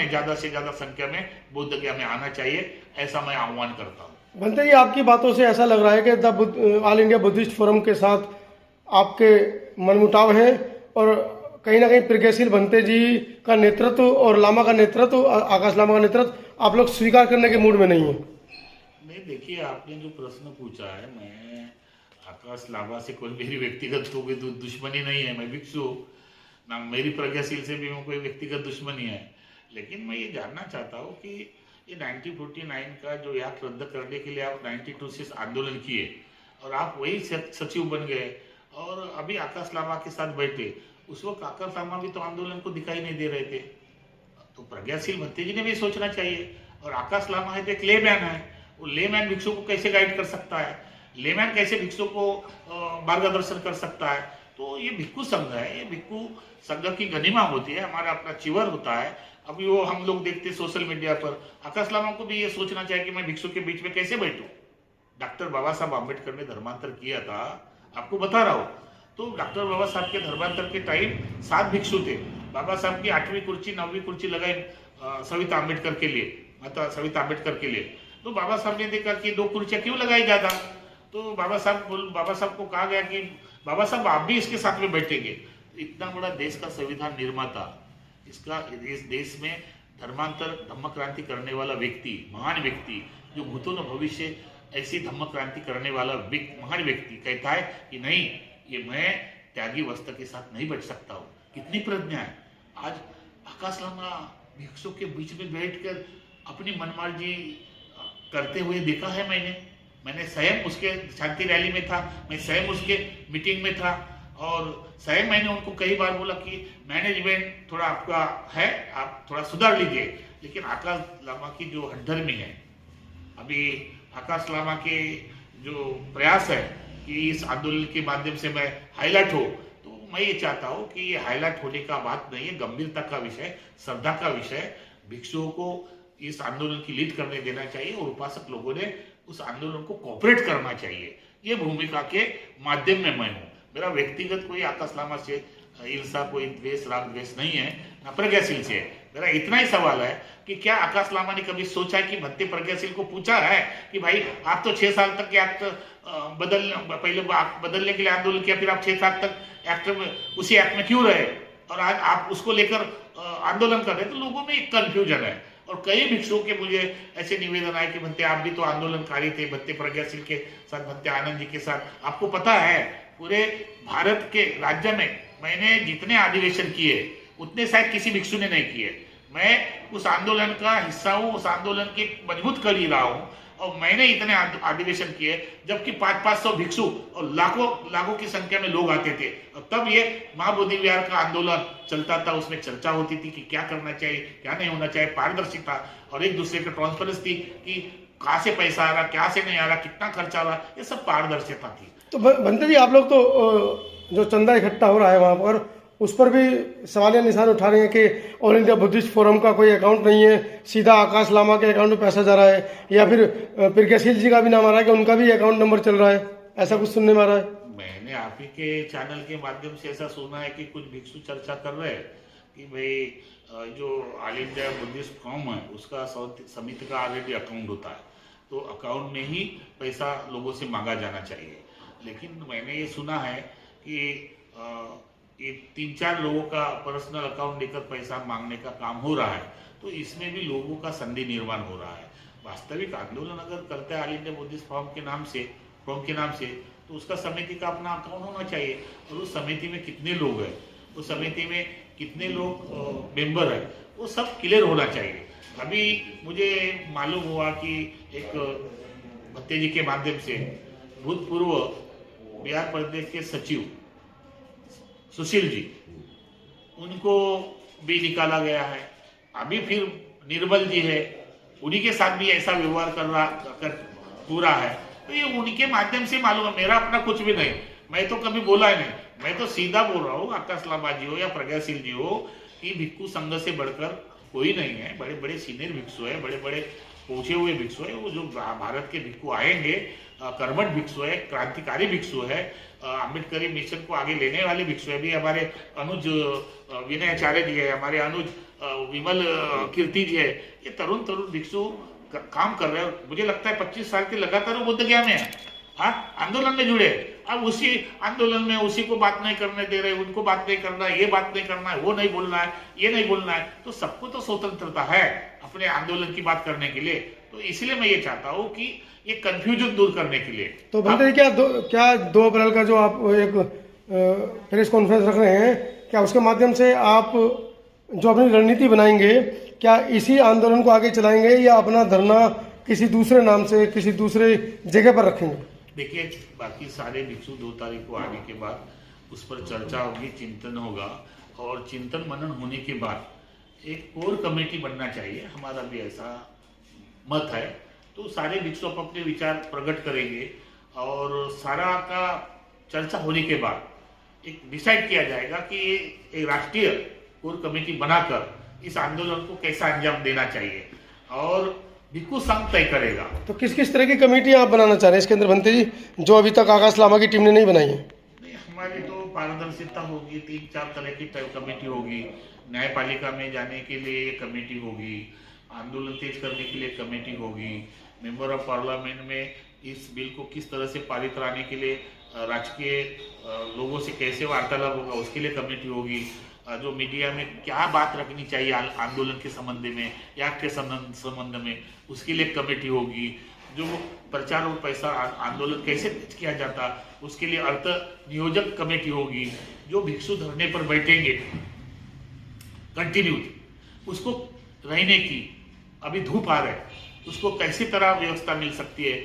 में ज्यादा से ज्यादा संख्या में बुद्ध गया में आना चाहिए, ऐसा मैं आह्वान करता हूँ। बनते जी, आपकी बातों से ऐसा लग रहा है कि ऑल इंडिया बुद्धिस्ट फोरम के साथ आपके मनमुटाव है और कहीं ना कहीं प्रज्ञाशील बनते जी का नेतृत्व और लामा का नेतृत्व, आकाश लामा का नेतृत्व आप लोग स्वीकार करने के मूड में नहीं है। नहीं, देखिए, आपने जो प्रश्न पूछा है, मैं आकाश लामा से कोई मेरी व्यक्तिगत कोई दुश्मनी नहीं है। मैं भिक्षु ना, मेरी प्रज्ञाशील से भी कोई व्यक्तिगत दुश्मनी है। लेकिन मैं ये जानना चाहता हूँ कि ये 1949 का जो एक्ट रद्द करने के लिए आप 92 से आंदोलन किए और आप वही सचिव बन गए और अभी आकाश लामा के साथ बैठे, उस वक्त आकाश लामा भी तो आंदोलन को दिखाई नहीं दे रहे थे। तो प्रज्ञाशील भत्ते जी ने भी सोचना चाहिए। और आकाश लामा है तो एक लेमैन है, वो लेमैन भिक्षु को कैसे गाइड कर सकता है, लेमैन कैसे भिक्षु को मार्गदर्शन कर सकता है। तो ये भिक्षु संघ है, ये भिक्षु संघ की गनिमा होती है, हमारा अपना चिवर होता है। अभी वो हम लोग देखते सोशल मीडिया पर, आकाश लामा को भी ये सोचना चाहिए कि मैं भिक्षु के बीच में कैसे बैठूं। डॉक्टर बाबा साहब आम्बेडकर ने धर्मांतर किया था, आपको बता रहा हूं। तो डॉक्टर बाबा साहब के धर्मांतर के टाइम 7 भिक्षु थे। बाबा साहब की 8वीं कुर्सी 9वीं कुर्सी लगाई सविता अम्बेडकर के लिए, माता सविता अम्बेडकर के लिए। तो बाबा साहब ने देखा कि 2 कुर्सियां क्यों लगाई ज्यादा, तो बाबा साहब को कहा गया कि बाबा साहब आप भी इसके साथ में बैठेंगे। इतना बड़ा देश का संविधान निर्माता, इस देश में धर्मांतर धम्म क्रांति करने वाला व्यक्ति, महान व्यक्ति, जो भूतो न भविष्य ऐसी धम्म क्रांति करने वाला महान व्यक्ति कहता है कि नहीं, ये मैं त्यागी वस्त्र के साथ नहीं बच सकता हूँ। कितनी प्रज्ञा है। आज आकाश लामा भिक्षु के बीच में बैठकर अपनी मनमर्जी करते हुए देखा है। मैंने स्वयं उसके शांति रैली में था, मैं स्वयं उसके मीटिंग में था और स्वयं मैंने उनको कई बार बोला कि मैनेजमेंट थोड़ा आपका है, आप थोड़ा सुधार लीजिए। लेकिन आकाश लामा की जो हठधर्मी है, अभी आकाश लामा के जो प्रयास है कि इस आंदोलन के माध्यम से मैं हाईलाइट हो, तो मैं ये चाहता हूँ कि ये हाईलाइट होने का बात नहीं है, गंभीरता का विषय, श्रद्धा का विषय। भिक्षुओं को इस आंदोलन की लीड करने देना चाहिए और उपासक लोगों ने उस आंदोलन को कोऑपरेट करना चाहिए। ये भूमिका के माध्यम में मैं हूँ। मेरा व्यक्तिगत कोई आकाश लामा से ईर्षा, कोई द्वेष, राग द्वेष नहीं है, ना प्रज्ञाशील से। मेरा इतना ही सवाल है कि क्या आकाश लामा ने कभी सोचा कि भत्ते प्रज्ञाशील को पूछा है कि भाई आप तो 6 साल तक एक्ट पहले बदलने के लिए आंदोलन किया, फिर आप 6 साल तक उसी एक्ट में क्यों रहे और आज आप उसको लेकर आंदोलन कर रहे हैं। तो लोगों में एक कंफ्यूजन है और कई भिक्षुओं के मुझे ऐसे निवेदन आए कि भत्ते आप भी तो आंदोलनकारी थे, भत्ते प्रज्ञाशील के साथ, भत्ते आनंद जी के साथ। आपको पता है पूरे भारत के राज्य में मैंने जितने अधिवेशन किए उतने शायद किसी भिक्षु ने नहीं किए। मैं उस आंदोलन का हिस्सा हूँ, उस आंदोलन की मजबूत कर ही रहा हूँ और मैंने इतने अधिवेशन किए जबकि 500-500 भिक्षु और लाखों की संख्या में लोग आते थे। और तब ये महाबोधि विहार का आंदोलन चलता था, उसमें चर्चा होती थी कि क्या करना चाहिए, क्या नहीं होना चाहिए, पारदर्शिता और एक दूसरे की ट्रांसपेरेंसी थी कि कहाँ से पैसा आ रहा, क्या से नहीं आ रहा, कितना खर्चा आ रहा, ये सब पारदर्शिता थी। तो बनते जी, आप लोग तो जो चंदा इकट्ठा हो रहा है वहाँ पर, उस पर भी सवालिया निशान उठा रहे हैं कि ऑल इंडिया बुद्धिस्ट फोरम का कोई अकाउंट नहीं है, सीधा आकाश लामा के अकाउंट में पैसा जा रहा है, या फिर प्रज्ञाशील जी का भी नाम आ रहा है कि उनका भी अकाउंट नंबर चल रहा है, ऐसा कुछ सुनने में आ रहा है। मैंने आप ही के चैनल के माध्यम से ऐसा सुना है कि कुछ भिक्षु चर्चा कर रहे हैं कि भाई जो ऑल इंडिया बुद्धिस्ट फोरम है उसका समिति का ऑलरेडी अकाउंट होता है, तो अकाउंट में ही पैसा लोगों से मांगा जाना चाहिए। लेकिन मैंने ये सुना है कि ये 3-4 लोगों का पर्सनल अकाउंट लेकर पैसा मांगने का काम हो रहा है, तो इसमें भी लोगों का संधि निर्माण हो रहा है। वास्तविक आंदोलन अगर करते हैं ऑल इंडिया बुद्धिस्ट फोरम के नाम से, तो उसका समिति का अपना अकाउंट होना चाहिए और उस समिति में कितने लोग हैं, उस समिति में कितने लोग मेंबर है, वो सब क्लियर होना चाहिए। अभी मुझे मालूम हुआ कि एक भत्ते जी के माध्यम से भूतपूर्व बिहार प्रदेश के सचिव सुशील जी, उनको भी निकाला गया है। अभी फिर निर्मल जी है, उन्हीं के साथ भी ऐसा व्यवहार कर पूरा है। तो ये उनके माध्यम से मालूम है, मेरा अपना कुछ भी नहीं, मैं तो कभी बोला ही नहीं। मैं तो सीधा बोल रहा हूँ, आकाश लामा जी हो या प्रज्ञाशील जी हो, कि भिक्षु संघ से बढ़कर कोई नहीं है। बड़े बड़े सीनियर भिक्षु है, बड़े बड़े पहुंचे हुए भिक्षु है, वो जो भारत के भिक्षु आएंगे, कर्मठ भिक्षु है, क्रांतिकारी भिक्षु है, अम्बेडकरी मिशन को आगे लेने वाले भिक्षु है। भी हमारे अनुज विनय आचार्य जी है, हमारे अनुज विमल कीर्ति जी है, ये तरुण तरुण भिक्षु काम कर रहे हैं। मुझे लगता है 25 साल के लगातार वो बुद्ध गया में है, हाँ, आंदोलन में जुड़े। अब उसी आंदोलन में उसी को बात नहीं करने दे रहे, उनको बात नहीं करना है, ये बात नहीं करना है, वो नहीं बोलना है, ये नहीं बोलना है। तो सबको तो स्वतंत्रता है अपने आंदोलन की बात करने के लिए। तो इसलिए मैं ये चाहता हूँ कि ये कंफ्यूजन दूर करने के लिए। तो भंते जी, क्या 2 अप्रैल का जो आप एक प्रेस कॉन्फ्रेंस रख रहे हैं, क्या उसके माध्यम से आप जो अपनी रणनीति बनाएंगे, क्या इसी आंदोलन को आगे चलाएंगे या अपना धरना किसी दूसरे नाम से किसी दूसरे जगह पर रखेंगे? देखिए, बाकी सारे भिक्षु 2 तारीख को आने के बाद उस पर चर्चा होगी, चिंतन होगा, और चिंतन मनन होने के बाद एक कोर कमेटी बनना चाहिए, हमारा भी ऐसा मत है। तो सारे भिक्षु अपने विचार प्रकट करेंगे और सारा का चर्चा होने के बाद एक डिसाइड किया जाएगा कि एक राष्ट्रीय कोर कमेटी बनाकर इस आंदोलन को कैसा अंजाम देना चाहिए, और भिक्षु संघ तय करेगा। तो किस किस तरह की कमेटी आप बनाना चाह रहे हैं इसके अंदर भंते जी, जो अभी तक आकाश लामा की टीम ने नहीं बनाई है? नहीं, हमारी तो पारदर्शिता होगी, 3-4 तरह की कमेटी होगी। न्यायपालिका में जाने के लिए कमेटी होगी, आंदोलन तेज करने के लिए कमेटी होगी, मेंबर ऑफ पार्लियामेंट में इस बिल को किस तरह से पारित कराने के लिए राजकीय लोगों से कैसे वार्तालाप होगा, उसके लिए कमेटी होगी। जो मीडिया में क्या बात रखनी चाहिए आंदोलन के संबंध में या के संबंध में, उसके लिए कमेटी होगी। जो प्रचार और पैसा आंदोलन कैसे किया जाता, उसके लिए अर्थ नियोजक कमेटी होगी। जो भिक्षु धरने पर बैठेंगे कंटिन्यू, उसको रहने की, अभी धूप आ रहा है, उसको कैसी तरह व्यवस्था मिल सकती है।